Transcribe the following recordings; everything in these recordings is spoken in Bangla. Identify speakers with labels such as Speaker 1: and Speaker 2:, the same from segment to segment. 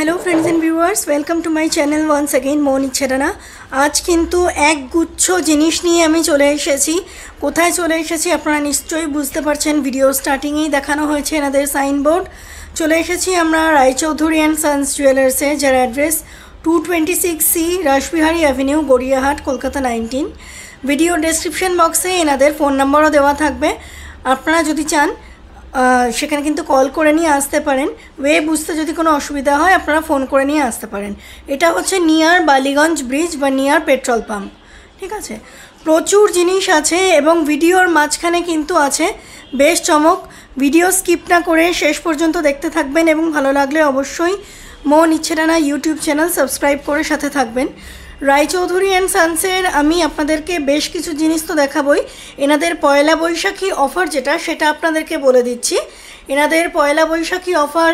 Speaker 1: Hello friends and viewers, welcome to my channel once again মন ইচ্ছে না। আজ কিন্তু এক গুচ্ছ জিনিস নিয়ে আমি চলে এসেছি। কোথায় চলে এসেছি আপনারা নিশ্চয়ই বুঝতে পারছেন, ভিডিও স্টার্টিংয়েই দেখানো হয়েছে এনাদের সাইনবোর্ড। চলে এসেছি আমরা রায়চৌধুরী অ্যান্ড সন্স জুয়েলার্সে, যার address 226C Rashbehari avenue, Gariahat, Kolkata 19। Video description বক্সে এনাদের ফোন নাম্বারও দেওয়া থাকবে। আপনারা যদি চান সেখানে কিন্তু কল করে নিয়ে আসতে পারেন। ওয়ে বুঝতে যদি কোনো অসুবিধা হয় আপনারা ফোন করে নিয়ে আসতে পারেন। এটা হচ্ছে নিয়ার বালিগঞ্জ ব্রিজ বা নিয়ার পেট্রোল পাম্প, ঠিক আছে। প্রচুর জিনিস আছে এবং ভিডিওর মাঝখানে কিন্তু আছে বেশ চমক। ভিডিও স্কিপ না করে শেষ পর্যন্ত দেখতে থাকবেন এবং ভালো লাগলে অবশ্যই মন ইচ্ছে না ইউটিউব চ্যানেল সাবস্ক্রাইব করে সাথে থাকবেন। রায়চৌধুরী অ্যান্ড সন্সের আমি আপনাদেরকে বেশ কিছু জিনিস তো দেখাবই। এনাদের পয়লা বৈশাখী অফার যেটা, সেটা আপনাদেরকে বলে দিচ্ছি। এনাদের পয়লা বৈশাখী অফার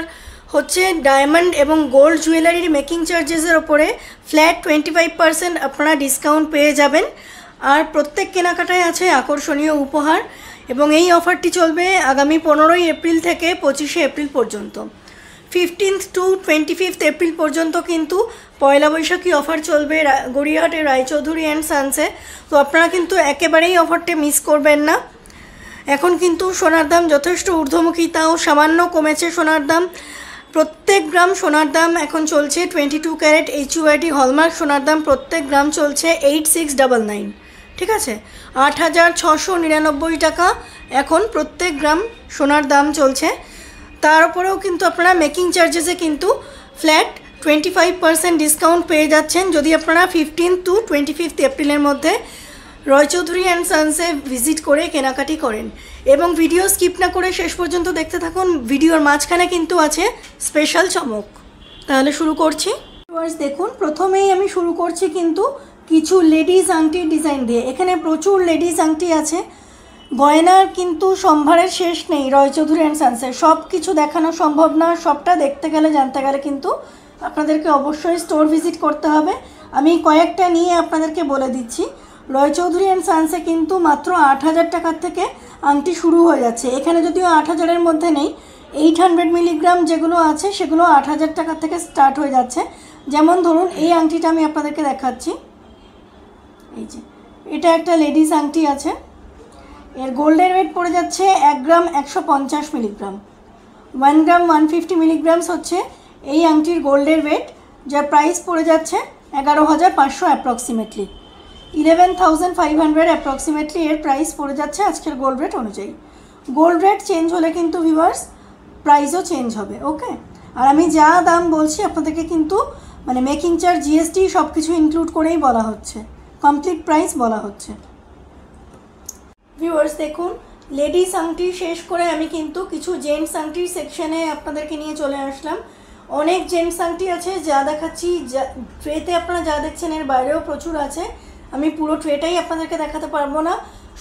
Speaker 1: হচ্ছে ডায়মন্ড এবং গোল্ড জুয়েলারির মেকিং চার্জেসের ওপরে ফ্ল্যাট 25% আপনারা ডিসকাউন্ট পেয়ে যাবেন। আর প্রত্যেক কেনাকাটায় আছে আকর্ষণীয় উপহার এবং এই অফারটি চলবে আগামী 15ই এপ্রিল থেকে 25শে এপ্রিল পর্যন্ত। 15th to 25th এপ্রিল পর্যন্ত কিন্তু পয়লা বৈশাখী অফার চলবে গড়িয়াহাটের রায়চৌধুরী অ্যান্ড সন্সে। তো আপনারা কিন্তু একেবারেই অফারটা মিস করবেন না। এখন কিন্তু সোনার দাম যথেষ্ট ঊর্ধ্বমুখী, তাও সামান্য কমেছে সোনার দাম। প্রত্যেক গ্রাম সোনার দাম এখন চলছে 22 ক্যারেট HUID হলমার্ক সোনার দাম প্রত্যেক গ্রাম চলছে 8699, ঠিক আছে। 8699 টাকা এখন প্রত্যেক গ্রাম সোনার দাম চলছে। তার উপরেও কিন্তু আপনারা মেকিং চার্জেসে কিন্তু ফ্ল্যাট 25% ডিসকাউন্ট পেয়ে যাচ্ছেন যদি আপনারা 15th to 25th এপ্রিলের মধ্যে রায়চৌধুরী অ্যান্ড সন্সে ভিজিট করে কেনাকাটি করেন। এবং ভিডিও স্কিপ না করে শেষ পর্যন্ত দেখতে থাকুন। ভিডিওর মাঝখানে কিন্তু আছে স্পেশাল চমক। তাহলে শুরু করছি। দেখুন, প্রথমেই আমি শুরু করছি কিন্তু কিছু লেডিস আংটির ডিজাইন দিয়ে। এখানে প্রচুর লেডিস আংটি আছে। গয়নার কিন্তু সম্ভারের শেষ নেই রায়চৌধুরী অ্যান্ড সন্সের। সব কিছু দেখানো সম্ভব না, সবটা দেখতে গেলে জানতে গেলে কিন্তু আপনাদেরকে অবশ্যই স্টোর ভিজিট করতে হবে। আমি কয়েকটা নিয়ে আপনাদেরকে বলে দিচ্ছি। রায়চৌধুরী অ্যান্ড সন্সে কিন্তু মাত্র 8000 টাকার থেকে আংটি শুরু হয়ে যাচ্ছে। এখানে যদিও 8000-এর মধ্যে নেই, 800 মিলিগ্রাম যেগুলো আছে সেগুলো 8000 টাকার থেকে স্টার্ট হয়ে যাচ্ছে। যেমন ধরুন এই আংটিটা আমি আপনাদেরকে দেখাচ্ছি। এই যে এটা একটা লেডিস আংটি আছে। এর গোল্ডের ওয়েট পড়ে যাচ্ছে 1 গ্রাম 150 মিলিগ্রাম। 1 গ্রাম 150 মিলিগ্রামস হচ্ছে এই আংটির গোল্ডের ওয়েট, যার প্রাইস পড়ে যাচ্ছে 11500 অ্যাপ্রক্সিমেটলি। 11500 অ্যাপ্রক্সিমেটলি এর প্রাইস পড়ে যাচ্ছে আজকের গোল্ড রেট অনুযায়ী। গোল্ড রেট চেঞ্জ হলে কিন্তু ভিউয়ার্স প্রাইসও চেঞ্জ হবে, ওকে। আর আমি যা দাম বলছি আপনাদেরকে কিন্তু মানে মেকিং চার্জ, GST সব কিছু ইনক্লুড করেই বলা হচ্ছে, কমপ্লিট প্রাইস বলা হচ্ছে। ভিউয়ার্স দেখুন, লেডিস আংটি শেষ করে আমি কিন্তু কিছু জেন্টস আংটির সেকশনে আপনাদেরকে নিয়ে চলে আসলাম। অনেক জেন্টস আংটি আছে, যা দেখাচ্ছি ট্রেতে আপনারা যা দেখছেন এর বাইরেও প্রচুর আছে। আমি পুরো ট্রেটাই আপনাদেরকে দেখাতে পারবো না।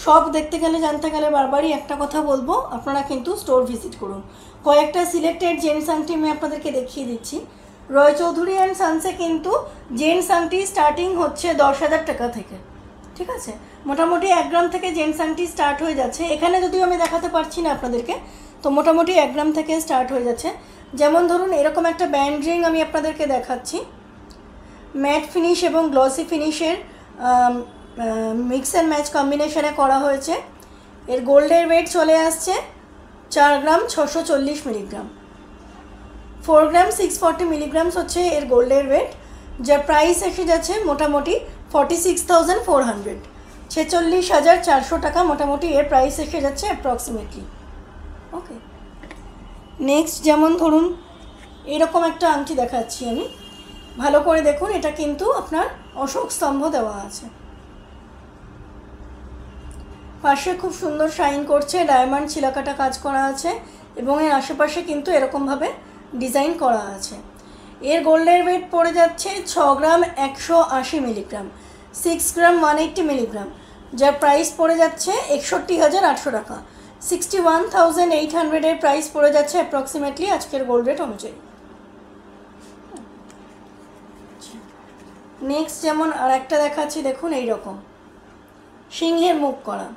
Speaker 1: সব দেখতে গেলে জানতে গেলে বারবারই একটা কথা বলবো, আপনারা কিন্তু স্টোর ভিজিট করুন। কয়েকটা সিলেক্টেড জেন্টস আংটি আমি আপনাদেরকে দেখিয়ে দিচ্ছি। রায়চৌধুরী অ্যান্ড সন্সে কিন্তু জেন্টস আংটি স্টার্টিং হচ্ছে 10,000 টাকা থেকে, ঠিক আছে। মোটামুটি 1 গ্রাম থেকে জেন্টস আংটি স্টার্ট হয়ে যাচ্ছে। এখানে যদিও আমি দেখাতে পারছি না আপনাদেরকে, তো মোটামুটি 1 গ্রাম থেকে স্টার্ট হয়ে যাচ্ছে। যেমন ধরুন এরকম একটা ব্যান্ড রিং আমি আপনাদেরকে দেখাচ্ছি। ম্যাট ফিনিশ এবং গ্লসি ফিনিশের মিক্স অ্যান্ড ম্যাচ কম্বিনেশনে করা হয়েছে। এর গোল্ডের ওয়েট চলে আসছে 4 গ্রাম 640 মিলিগ্রাম। 4 গ্রাম 640 মিলিগ্রামস হচ্ছে এর গোল্ডের ওয়েট, যার প্রাইস এসে যাচ্ছে মোটামুটি 46,400, 46,400 টাকা মোটামুটি এর প্রাইস এসে যাচ্ছে অ্যাপ্রক্সিমেটলি, ওকে। নেক্সট যেমন ধরুন এরকম একটা আংটি দেখাচ্ছি আমি, ভালো করে দেখুন। এটা কিন্তু আপনার অশোক স্তম্ভ দেওয়া আছে, পাশে খুব সুন্দর শাইন করছে, ডায়মন্ড ছিলাকাটা কাজ করা আছে এবং এর আশেপাশে কিন্তু এরকমভাবে ডিজাইন করা আছে। এর গোল্ডের ওয়েট পড়ে যাচ্ছে 6 গ্রাম 180 মিলিগ্রাম, 6 গ্রাম 180 মিলিগ্রাম, যার প্রাইস পড়ে যাচ্ছে 61,800 টাকা। 61,800 এর প্রাইস পড়ে যাচ্ছে অ্যাপ্রক্সিমেটলি আজকের গোল্ড রেট অনুযায়ী। নেক্সট যেমন আর একটা দেখাচ্ছি, দেখুন এইরকম সিংহের মুখ করা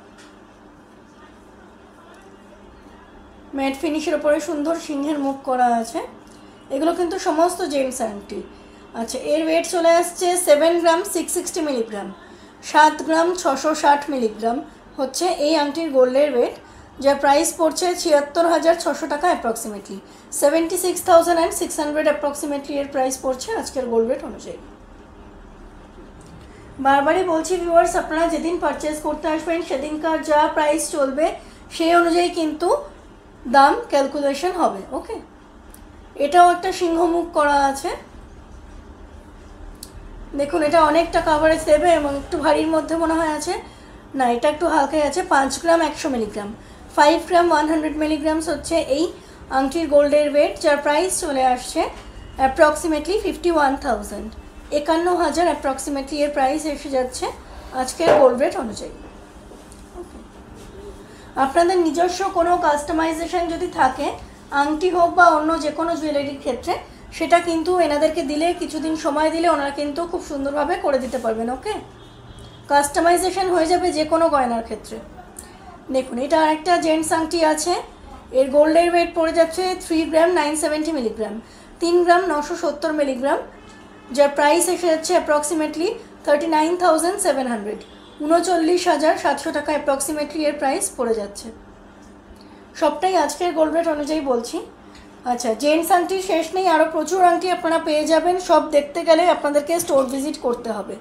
Speaker 1: ম্যাট ফিনিশের ওপরে সুন্দর সিংহের মুখ করা আছে। এগুলো কিন্তু সমস্ত জেন্টস আংটি। আচ্ছা, এর ওয়েট চলে আসছে 7 গ্রাম 660 মিলিগ্রাম, 7 গ্রাম 660 মিলিগ্রাম হচ্ছে এই আংটির গোল্ডের ওয়েট, যার প্রাইস পড়ছে 76,600 টাকা অ্যাপ্রক্সিমেটলি, 76,600 অ্যাপ্রক্সিমেটলি এর প্রাইস পড়ছে আজকের গোল্ড রেট অনুযায়ী। বারবারই বলছি ভিউয়ার্স, আপনারা যেদিন পারচেস করতে আসবেন সেদিনকার যা প্রাইস চলবে সেই অনুযায়ী কিন্তু দাম ক্যালকুলেশন হবে। ওকে, এটাও একটা সিংহমুখ করা আছে, দেখুন এটা অনেকটা কাভারেজ দেবে এবং একটু ভারীর মধ্যে মনে হয় আছে, না এটা একটু হালকাই আছে। 5 গ্রাম 100 মিলিগ্রাম, 5 গ্রাম 100 মিলিগ্রামস হচ্ছে এই আংটির গোল্ডের ওয়েট, যার প্রাইস চলে আসছে অ্যাপ্রক্সিমেটলি 51,000, 51,000 অ্যাপ্রক্সিমেটলি এর প্রাইস এসে যাচ্ছে আজকের গোল্ড রেট অনুযায়ী। আপনাদের নিজস্ব কোনো কাস্টমাইজেশন যদি থাকে আংটি হোক বা অন্য যে কোনো জুয়েলারির ক্ষেত্রে, সেটা কিন্তু এনাদেরকে দিলে, কিছুদিন সময় দিলে ওনারা কিন্তু খুব সুন্দরভাবে করে দিতে পারবেন। ওকে, কাস্টমাইজেশন হয়ে যাবে যে কোনো গয়নার ক্ষেত্রে। দেখুন এটা আরেকটা জেন্টস আংটি আছে, এর গোল্ডের ওয়েট পড়ে যাচ্ছে 3 গ্রাম 970 মিলিগ্রাম, 3 গ্রাম 970 মিলিগ্রাম, যার প্রাইস এসে যাচ্ছে অ্যাপ্রক্সিমেটলি 39,700, 39,700 টাকা অ্যাপ্রক্সিমেটলি এর প্রাইস পড়ে যাচ্ছে। সবটাই আজকের গোল্ড রেট অনুযায়ী বলছি। আচ্ছা, জেন্টস আংটির শেষ নেই, আরও প্রচুর আংটি আপনারা পেয়ে যাবেন। সব দেখতে গেলে আপনাদেরকে স্টোর ভিজিট করতে হবে।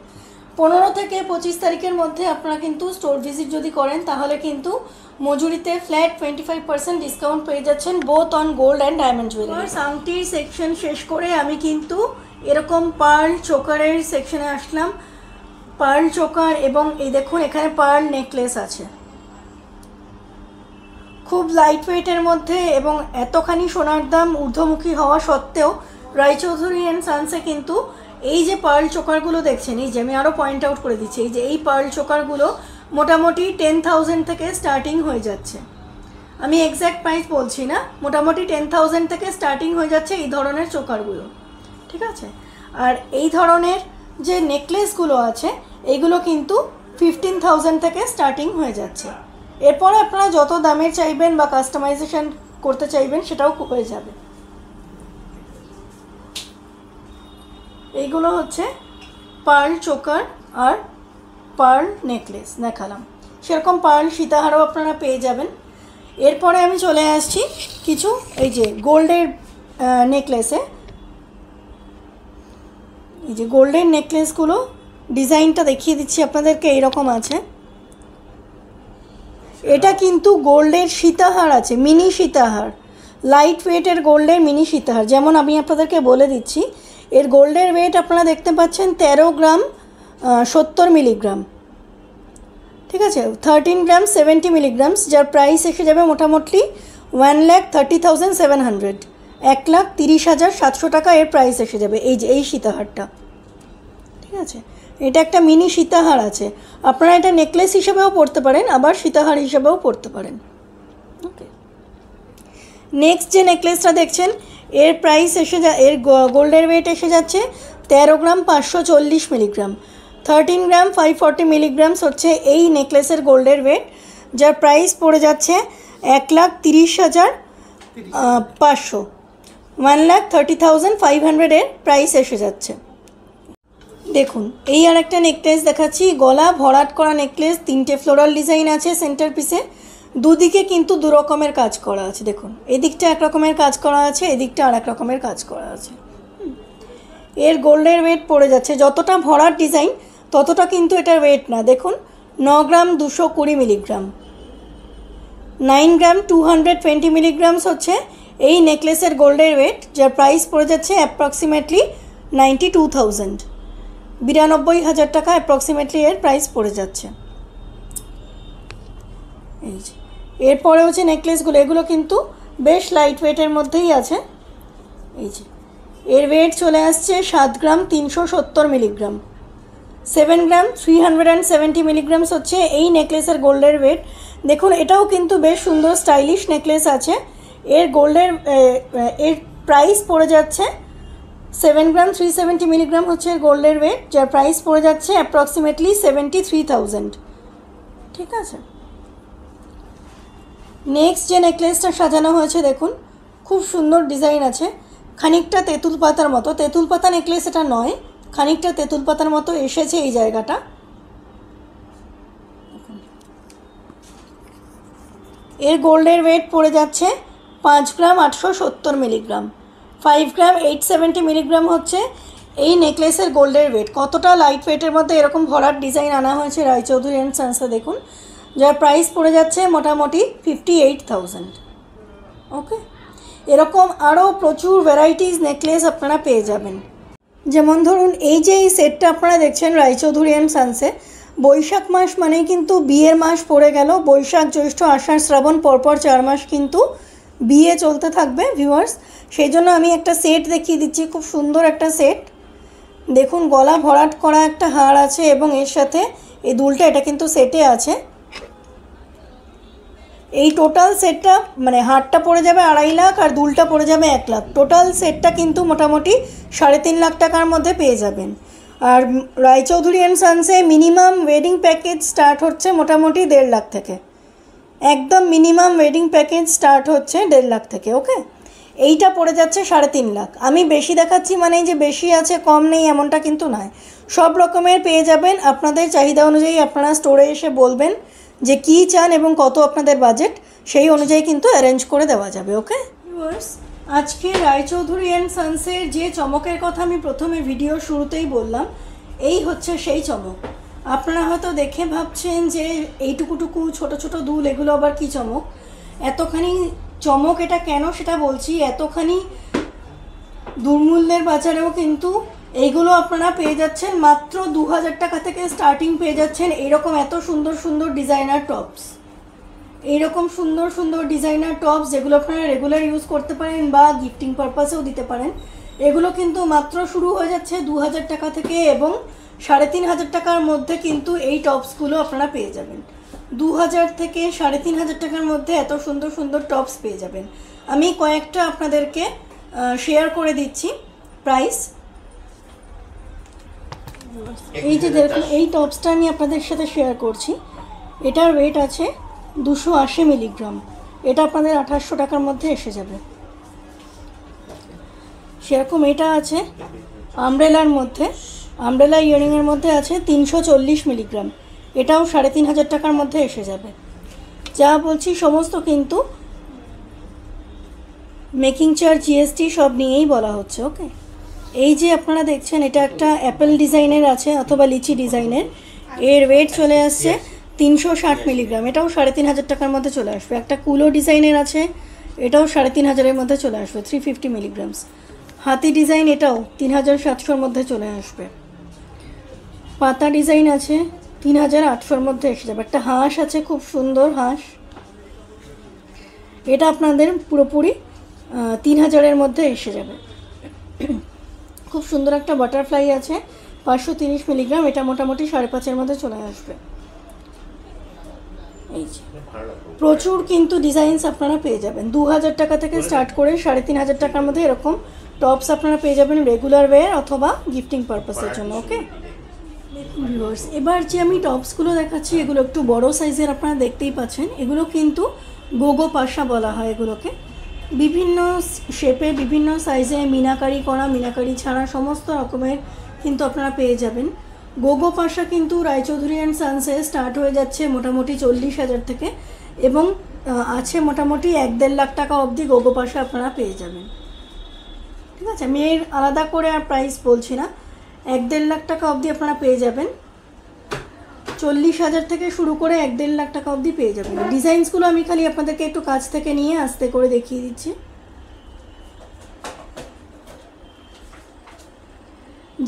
Speaker 1: 15 থেকে 25 তারিখের মধ্যে আপনারা কিন্তু স্টোর ভিজিট যদি করেন তাহলে কিন্তু মজুরিতে ফ্ল্যাট 25% ডিসকাউন্ট পেয়ে যাচ্ছেন, both on gold and diamond jewellery. আংটির সেকশন শেষ করে আমি কিন্তু এরকম পার্ল চোকারের সেকশনে আসলাম। পার্ল চোকার এবং এই দেখুন এখানে পার্ল নেকলেস আছে, খুব লাইট ওয়েটের মধ্যে, এবং এতখানি সোনার দাম ঊর্ধ্বমুখী হওয়া সত্ত্বেও রায়চৌধুরী অ্যান্ড সানসে কিন্তু এই যে পার্ল চোকারগুলো দেখছেন, এই যে আমি আরও পয়েন্ট আউট করে দিচ্ছি, এই যে এই পার্ল চোকারগুলো মোটামুটি 10,000 থেকে স্টার্টিং হয়ে যাচ্ছে। আমি এক্স্যাক্ট প্রাইস বলছি না, মোটামুটি 10,000 থেকে স্টার্টিং হয়ে যাচ্ছে এই ধরনের চোকারগুলো, ঠিক আছে। আর এই ধরনের যে নেকলেসগুলো আছে এইগুলো কিন্তু 15,000 থেকে স্টার্টিং হয়ে যাচ্ছে। এরপরে আপনারা যত দামের চাইবেন বা কাস্টমাইজেশন করতে চাইবেন সেটাও হয়ে যাবে। এইগুলো হচ্ছে পার্ল চোকার আর পার্ল নেকলেস দেখালাম, সেরকম পার্ল সীতাহারও আপনারা পেয়ে যাবেন। এরপরে আমি চলে আসছি কিছু এই যে গোল্ডের নেকলেসে, এই যে গোল্ডের নেকলেসগুলো ডিজাইনটা দেখিয়ে দিচ্ছি আপনাদেরকে, এইরকম আছে। এটা কিন্তু গোল্ডের সীতাহার আছে, মিনি সীতাহার, লাইট ওয়েটের গোল্ডের মিনি সীতাহার। যেমন আমি আপনাদেরকে বলে দিচ্ছি, এর গোল্ডের ওয়েট আপনারা দেখতে পাচ্ছেন 13 গ্রাম 70 মিলিগ্রাম, ঠিক আছে, 13 গ্রাম 70 মিলিগ্রামস, যার প্রাইস এসে যাবে মোটামুটি 1,30,700, 1,30,700 টাকা এর প্রাইস এসে যাবে এই যে এই সীতাহারটা, ঠিক আছে। এটা একটা মিনি সীতাহার আছে, আপনারা এটা নেকলেস হিসেবেও পরতে পারেন, আবার সীতাহার হিসেবেও পরতে পারেন। ওকে, নেক্সট যে নেকলেসটা দেখছেন এর প্রাইস এর গোল্ডের ওয়েট এসে যাচ্ছে 13 গ্রাম 540 মিলিগ্রাম, 13 গ্রাম 540 মিলিগ্রামস হচ্ছে এই নেকলেসের গোল্ডের ওয়েট, যার প্রাইস পড়ে যাচ্ছে 1,30,500, 1,30,500 এর প্রাইস এসে যাচ্ছে। দেখুন এই আর একটা নেকলেস দেখাচ্ছি, গলা ভরাট করা নেকলেস, 3টে ফ্লোরাল ডিজাইন আছে সেন্টার পিসে, দুদিকে কিন্তু দু রকমের কাজ করা আছে। দেখুন এদিকটা এক রকমের কাজ করা আছে, এদিকটা আর এক রকমের কাজ করা আছে। এর গোল্ডের ওয়েট পড়ে যাচ্ছে, যতটা ভরাট ডিজাইন ততটা কিন্তু এটার ওয়েট না। দেখুন 9 গ্রাম 220 মিলিগ্রাম, 9 গ্রাম 220 মিলিগ্রামস হচ্ছে এই নেকলেসের গোল্ডের ওয়েট, যার প্রাইস পড়ে যাচ্ছে অ্যাপ্রক্সিমেটলি 92,000, 92,000 টাকা অ্যাপ্রক্সিমেটলি এর প্রাইস পড়ে যাচ্ছে। এই যে এরপরে হচ্ছে নেকলেসগুলো, এগুলো কিন্তু বেশ লাইট ওয়েটের মধ্যেই আছে। এই যে এর ওয়েট চলে আসছে 7 গ্রাম 370 মিলিগ্রাম, 7 গ্রাম 370 মিলিগ্রামস হচ্ছে এই নেকলেসের গোল্ডের ওয়েট। দেখুন এটাও কিন্তু বেশ সুন্দর স্টাইলিশ নেকলেস আছে, এর গোল্ডের এর প্রাইস পড়ে যাচ্ছে 7 গ্রাম 370 মিলিগ্রাম হচ্ছে এর গোল্ডের ওয়েট, যার প্রাইস পড়ে যাচ্ছে অ্যাপ্রক্সিমেটলি 73,000, ঠিক আছে। নেক্সট যে নেকলেসটা সাজানো হয়েছে দেখুন খুব সুন্দর ডিজাইন আছে, খানিকটা তেঁতুল পাতার মতো, তেঁতুল পাতা নেকলেস এটা নয়, খানিকটা তেঁতুল পাতার মতো এসেছে এই জায়গাটা। এর গোল্ডের ওয়েট পড়ে যাচ্ছে 5 গ্রাম 870 মিলিগ্রাম, 5 গ্রাম 870 মিলিগ্রাম হচ্ছে এই নেকলেসের গোল্ডের ওয়েট। কতটা লাইট ওয়েটের মধ্যে এরকম ভরাট ডিজাইন আনা হয়েছে রায়চৌধুরী অ্যান্ড সন্সে দেখুন, যার প্রাইস পড়ে যাচ্ছে মোটামুটি 58,000। ওকে, এরকম আরও প্রচুর ভ্যারাইটিস নেকলেস আপনারা পেয়ে যাবেন। যেমন ধরুন এই যে এই সেটটা আপনারা দেখছেন রায়চৌধুরী অ্যান্ড সন্সে, বৈশাখ মাস মানেই কিন্তু বিয়ের মাস পড়ে গেল। বৈশাখ জ্যৈষ্ঠ আষাঢ় শ্রাবণ পরপর 4 মাস কিন্তু বিয়ে চলতে থাকবে ভিউয়ার্স। সেই জন্য আমি একটা সেট দেখিয়ে দিচ্ছি, খুব সুন্দর একটা সেট। দেখুন গলা ভরাট করা একটা হার আছে এবং এর সাথে এই দুলটা, এটা কিন্তু সেটে আছে। এই টোটাল সেটটা মানে হারটা পড়ে যাবে 2.5 লাখ আর দুলটা পড়ে যাবে 1 লাখ। টোটাল সেটটা কিন্তু মোটামুটি 3.5 লাখ টাকার মধ্যে পেয়ে যাবেন। আর রায়চৌধুরী অ্যান্ড সন্সে মিনিমাম ওয়েডিং প্যাকেজ স্টার্ট হচ্ছে মোটামুটি 1.5 লাখ থেকে, একদম মিনিমাম ওয়েডিং প্যাকেজ স্টার্ট হচ্ছে 1.5 লাখ থেকে। ওকে, এইটা পড়ে যাচ্ছে 3.5 লাখ। আমি বেশি দেখাচ্ছি মানে যে বেশি আছে কম নেই এমনটা কিন্তু নয়, সব রকমের পেয়ে যাবেন। আপনাদের চাহিদা অনুযায়ী আপনারা স্টোরে এসে বলবেন যে কী চান এবং কত আপনাদের বাজেট, সেই অনুযায়ী কিন্তু অ্যারেঞ্জ করে দেওয়া যাবে। ওকে ভিউয়ার্স, আজকে রায়চৌধুরী অ্যান্ড সন্সের যে চমকের কথা আমি প্রথমে ভিডিও শুরুতেই বললাম, এই হচ্ছে সেই চমক। আপনারা হয়তো দেখে ভাবছেন যে এইটুকুটুকু ছোট ছোট দুল, এগুলো আবার কি চমক? এতখানি চমক এটা কেন সেটা বলছি। এতখানি দুর্মূল্যের বাজারেও কিন্তু এইগুলো আপনারা পেয়ে যাচ্ছেন মাত্র 2000 টাকা থেকে স্টার্টিং পেয়ে যাচ্ছেন। এইরকম এত সুন্দর সুন্দর ডিজাইনার টপস, এইরকম সুন্দর সুন্দর ডিজাইনার টপস যেগুলো আপনারা রেগুলার ইউজ করতে পারেন বা গিফটিং পারপাসেও দিতে পারেন। এগুলো কিন্তু মাত্র শুরু হয়ে যাচ্ছে 2000 টাকা থেকে এবং 3500 টাকার মধ্যে কিন্তু এই টপসগুলো আপনারা পেয়ে যাবেন। 2000 থেকে 3500 টাকার মধ্যে এত সুন্দর সুন্দর টপস পেয়ে যাবেন। আমি কয়েকটা আপনাদেরকে শেয়ার করে দিচ্ছি প্রাইস। এই যে দেখুন এই টপসটা আমি আপনাদের সাথে শেয়ার করছি, এটার ওয়েট আছে 280 মিলিগ্রাম, এটা আপনাদের 2800 টাকার মধ্যে এসে যাবে। সেরকম এটা আছে আমব্রেলার মধ্যে, আমব্রেলা ইয়ারিংয়ের মধ্যে আছে 340 মিলিগ্রাম, এটাও 3500 টাকার মধ্যে এসে যাবে। যা বলছি সমস্ত কিন্তু মেকিং চার্জ জিএসটি সব নিয়েই বলা হচ্ছে। ওকে, এই যে আপনারা দেখছেন এটা একটা অ্যাপেল ডিজাইনের আছে অথবা লিচি ডিজাইনের, এর ওয়েট চলে আসছে 360 মিলিগ্রাম, এটাও 3500 টাকার মধ্যে চলে আসবে। একটা কুলো ডিজাইনের আছে, এটাও 3500-এর মধ্যে চলে আসবে, 350 মিলিগ্রামস। হাতি ডিজাইন এটাও 3700-এর মধ্যে চলে আসবে। পাতা ডিজাইন আছে 3800-এর মধ্যে এসে যাবে। একটা হাঁস আছে, খুব সুন্দর হাঁস, এটা আপনাদের পুরোপুরি 3000-এর মধ্যে এসে যাবে। খুব সুন্দর একটা বাটারফ্লাই আছে 530 মিলিগ্রাম, এটা মোটামুটি 5.5-এর মধ্যে চলে আসবে। এই যে প্রচুর কিন্তু ডিজাইনস আপনারা পেয়ে যাবেন। 2000 টাকা থেকে স্টার্ট করে 3500 টাকার মধ্যে এরকম টপস আপনারা পেয়ে যাবেন রেগুলার ওয়্যার অথবা গিফটিং পারপাসের জন্য। ওকে ভিউয়ার্স, এবার যে আমি টপসগুলো দেখাচ্ছি এগুলো একটু বড় সাইজের, আপনারা দেখতেই পাচ্ছেন। এগুলো কিন্তু গোগো পাশা বলা হয় এগুলোকে। বিভিন্ন শেপে বিভিন্ন সাইজে মিনাকারি করা, মিনাকারি ছাড়া সমস্ত রকমের কিন্তু আপনারা পেয়ে যাবেন। গোগো পাশা কিন্তু রায়চৌধুরী অ্যান্ড সন্সে স্টার্ট হয়ে যাচ্ছে মোটামুটি 40,000 থেকে এবং আছে মোটামুটি 1-1.5 লাখ টাকা অবধি গোগো পাশা আপনারা পেয়ে যাবেন। ঠিক আছে, আমি এর আলাদা করে আর প্রাইস বলছি না, 1-1.5 লাখ টাকা অবধি আপনারা পেয়ে যাবেন। 40,000 থেকে শুরু করে 1-1.5 লাখ টাকা অবধি পেয়ে যাবেন। ডিজাইনসগুলো আমি খালি আপনাদেরকে একটু কাছ থেকে নিয়ে আস্তে করে দেখিয়ে দিচ্ছি।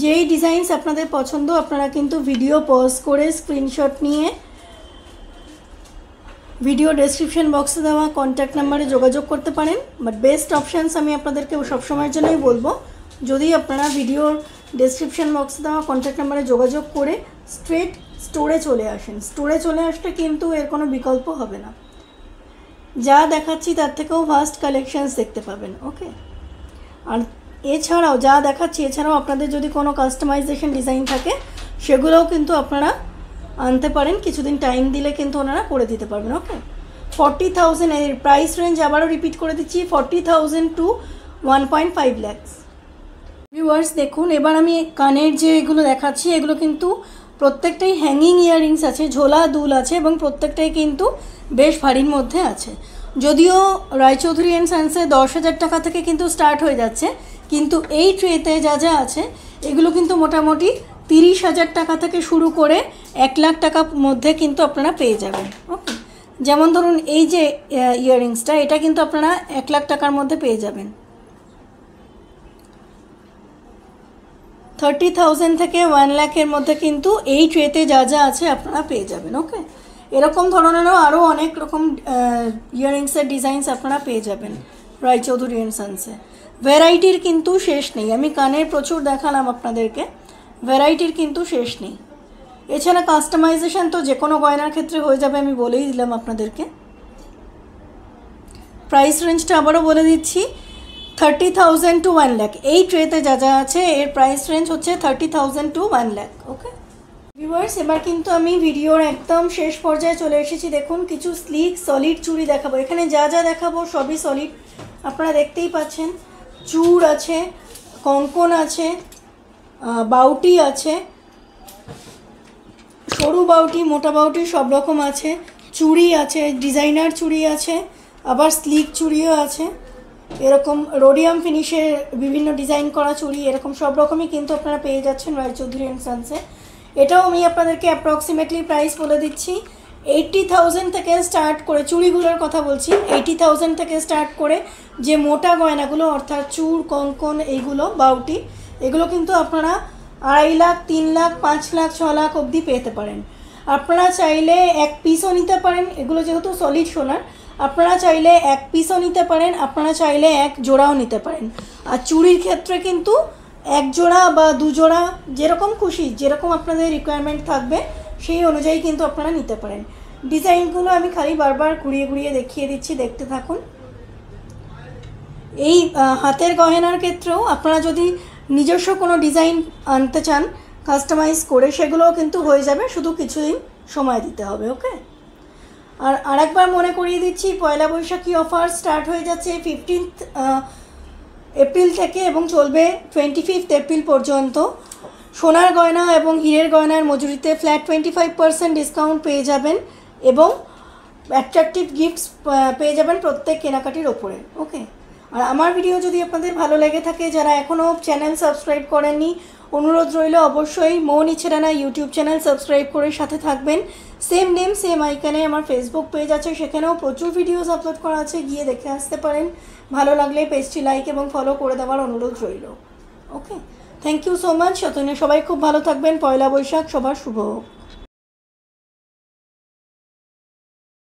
Speaker 1: যেই ডিজাইনস আপনাদের পছন্দ আপনারা কিন্তু ভিডিও পজ করে স্ক্রিনশট নিয়ে ভিডিও ডেসক্রিপশন বক্সে দেওয়া কন্ট্যাক্ট নাম্বারে যোগাযোগ করতে পারেন। বাট বেস্ট অপশানস আমি আপনাদেরকে সবসময়ের জন্যই বলবো, যদি আপনারা ভিডিওর ডেসক্রিপশন বক্সে দেওয়া কন্ট্যাক্ট নাম্বারে যোগাযোগ করে স্ট্রেট স্টোরে চলে আসেন। স্টোরে চলে আসলে কিন্তু এর কোনো বিকল্প হবে না, যা দেখাচ্ছি তার থেকেও ভাস্ট কালেকশানস দেখতে পাবেন। ওকে, আর এছাড়াও যা দেখাচ্ছি এছাড়াও আপনাদের যদি কোনো কাস্টমাইজেশন ডিজাইন থাকে সেগুলোও কিন্তু আপনারা আনতে পারেন, কিছুদিন টাইম দিলে কিন্তু ওনারা করে দিতে পারবেন। ওকে, 40,000 এর প্রাইস রেঞ্জ আবারও রিপিট করে দিচ্ছি, 40,000 to 1.5 lakhs। ভিউয়ার্স দেখুন, এবার আমি কানের যে এগুলো দেখাচ্ছি এগুলো কিন্তু প্রত্যেকটাই হ্যাঙ্গিং ইয়াররিংস আছে, ঝোলা দুল আছে এবং প্রত্যেকটাই কিন্তু বেশ ভারীর মধ্যে আছে। যদিও রায়চৌধুরী অ্যান্ড সান্সে 10,000 টাকা থেকে কিন্তু স্টার্ট হয়ে যাচ্ছে, কিন্তু এই ট্রেতে যা যা আছে এগুলো কিন্তু মোটামুটি 30,000 টাকা থেকে শুরু করে 1 লাখ টাকার মধ্যে কিন্তু আপনারা পেয়ে যাবেন। ওকে, যেমন ধরুন এই যে ইয়াররিংসটা, এটা কিন্তু আপনারা 1 লাখ টাকার মধ্যে পেয়ে যাবেন। 30,000 থেকে 1 লাখের মধ্যে কিন্তু এই ট্রেতে যা যা আছে আপনারা পেয়ে যাবেন। ওকে, এরকম ধরনেরও আরও অনেক রকম ইয়াররিংসের ডিজাইনস আপনারা পেয়ে যাবেন রায়চৌধুরী অ্যান্ড সান্সে। ভ্যারাইটির কিন্তু শেষ নেই, আমি কানের প্রচুর দেখালাম আপনাদেরকে, ভ্যারাইটির কিন্তু শেষ নেই। এছাড়া কাস্টমাইজেশন তো যে কোনো গয়নার ক্ষেত্রে হয়ে যাবে, আমি বলেই দিলাম আপনাদেরকে। প্রাইস রেঞ্জটা আবারও বলে দিচ্ছি, 30,000 to 1 lakh। এই ট্রেতে যা যা আছে এর প্রাইস রেঞ্জ হচ্ছে 30,000 to 1 lakh। ওকে ভিউয়ার্স, এবার কিন্তু আমি ভিডিওর একদম শেষ পর্যায়ে চলে এসেছি। দেখুন, কিছু স্লিক সলিড চুড়ি দেখাবো। এখানে যা যা দেখাবো সবই সলিড, আপনারা দেখতেই পাচ্ছেন। চূড় আছে, কঙ্কন আছে, বাউটি আছে, সরু বাউটি, মোটা বাউটি সব রকম আছে, চুড়ি আছে, ডিজাইনার চুড়ি আছে, আবার স্লিক চুড়িও আছে, এরকম রোডিয়াম ফিনিশের বিভিন্ন ডিজাইন করা চুড়ি, এরকম সব রকমই কিন্তু আপনারা পেয়ে যাচ্ছেন রায়চৌধুরী অ্যান্ড সান্সে। এটাও আমি আপনাদেরকে অ্যাপ্রক্সিমেটলি প্রাইস বলে দিচ্ছি, 80,000 থেকে স্টার্ট করে, চুড়িগুলোর কথা বলছি, 80,000 থেকে স্টার্ট করে যে মোটা গয়নাগুলো অর্থাৎ চূড়, কঙ্কন, এইগুলো বাউটি, এগুলো কিন্তু আপনারা 2.5 লাখ, 3 লাখ, 5 লাখ, 6 লাখ অবধি পেতে পারেন। আপনারা চাইলে এক পিসও নিতে পারেন, এগুলো যেহেতু সলিড সোনার, আপনারা চাইলে এক পিসও নিতে পারেন, আপনারা চাইলে এক জোড়াও নিতে পারেন। আর চুড়ির ক্ষেত্রে কিন্তু এক জোড়া বা 2 জোড়া, যেরকম খুশি, যেরকম আপনাদের রিকোয়ারমেন্ট থাকবে সেই অনুযায়ী কিন্তু আপনারা নিতে পারেন। ডিজাইনগুলো আমি খালি বারবার ঘুরিয়ে ঘুরিয়ে দেখিয়ে দিচ্ছি, দেখতে থাকুন। এই হাতের গয়নার ক্ষেত্রেও আপনারা যদি নিজস্ব কোনো ডিজাইন আনতে চান কাস্টমাইজ করে, সেগুলোও কিন্তু হয়ে যাবে, শুধু কিছুদিন সময় দিতে হবে। ওকে, আর আরেকবার মনে করিয়ে দিচ্ছি, পয়লা বৈশাখী অফার স্টার্ট হয়ে যাচ্ছে 15 এপ্রিল থেকে এবং চলবে 25 এপ্রিল পর্যন্ত। সোনার গয়না এবং হীরের গয়নার মজুরিতে ফ্ল্যাট 25% ডিসকাউন্ট পেয়ে যাবেন এবং অ্যাট্রাকটিভ গিফটস পেয়ে যাবেন প্রত্যেক কেনাকাটির ওপরে। ওকে, আর আমার ভিডিও যদি আপনাদের ভালো লেগে থাকে, যারা এখনও চ্যানেল সাবস্ক্রাইব করেননি, অনুরোধ রইল অবশ্যই মন ইচ্ছে রানা ইউটিউব চ্যানেল সাবস্ক্রাইব করে সাথে থাকবেন। সেম নেম সেম আইকনে আমার ফেসবুক পেজ আছে, সেখানেও প্রচুর ভিডিওস আপলোড করা আছে, গিয়ে দেখে আসতে পারেন। ভালো লাগলে পেজটি লাইক এবং ফলো করে দেওয়ার অনুরোধ রইল। ওকে, থ্যাংক ইউ সো মাচ। সবাই খুব ভালো থাকবেন। পয়লা বৈশাখ সবার শুভ হোক।